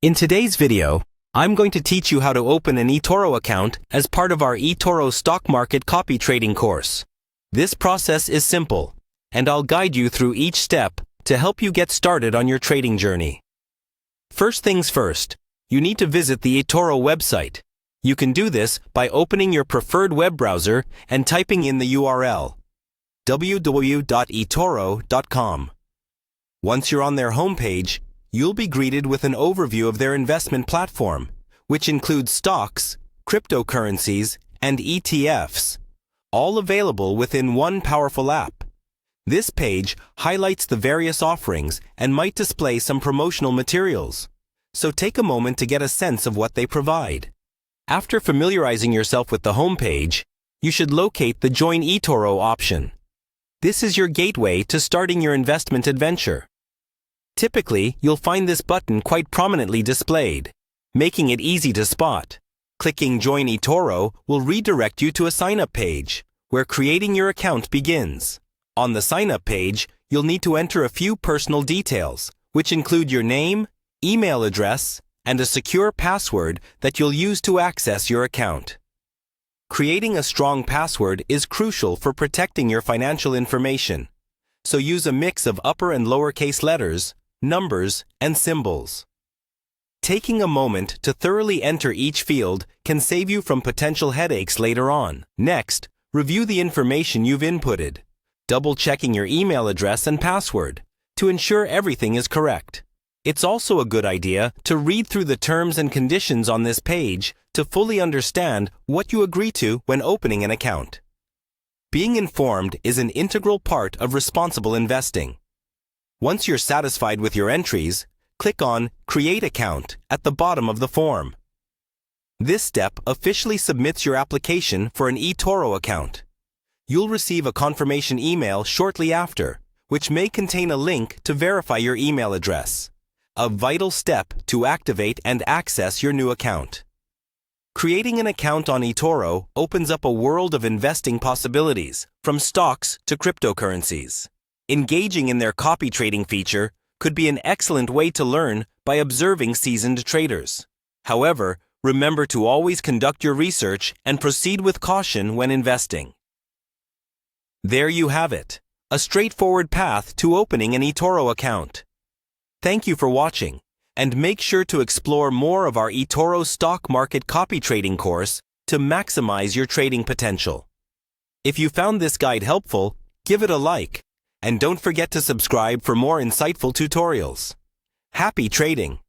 In today's video, I'm going to teach you how to open an Etoro account as part of our Etoro stock market copy trading course. This process is simple, and I'll guide you through each step to help you get started on your trading journey. First things first, you need to visit the Etoro website. You can do this by opening your preferred web browser and typing in the URL www.etoro.com. Once you're on their homepage, you'll be greeted with an overview of their investment platform, which includes stocks, cryptocurrencies, and ETFs, all available within one powerful app. This page highlights the various offerings and might display some promotional materials, so take a moment to get a sense of what they provide. After familiarizing yourself with the homepage, you should locate the Join Etoro option. This is your gateway to starting your investment adventure. Typically, you'll find this button quite prominently displayed, making it easy to spot. Clicking Join Etoro will redirect you to a sign-up page, where creating your account begins. On the sign-up page, you'll need to enter a few personal details, which include your name, email address, and a secure password that you'll use to access your account. Creating a strong password is crucial for protecting your financial information, so use a mix of upper and lowercase letters, numbers, and symbols. Taking a moment to thoroughly enter each field can save you from potential headaches later on. Next, review the information you've inputted, double-checking your email address and password to ensure everything is correct. It's also a good idea to read through the terms and conditions on this page to fully understand what you agree to when opening an account. Being informed is an integral part of responsible investing. Once you're satisfied with your entries, click on Create Account at the bottom of the form. This step officially submits your application for an Etoro account. You'll receive a confirmation email shortly after, which may contain a link to verify your email address, a vital step to activate and access your new account. Creating an account on Etoro opens up a world of investing possibilities, from stocks to cryptocurrencies. Engaging in their copy trading feature could be an excellent way to learn by observing seasoned traders. However, remember to always conduct your research and proceed with caution when investing. There you have it, a straightforward path to opening an Etoro account. Thank you for watching, and make sure to explore more of our Etoro stock market copy trading course to maximize your trading potential. If you found this guide helpful, give it a like. And don't forget to subscribe for more insightful tutorials. Happy trading!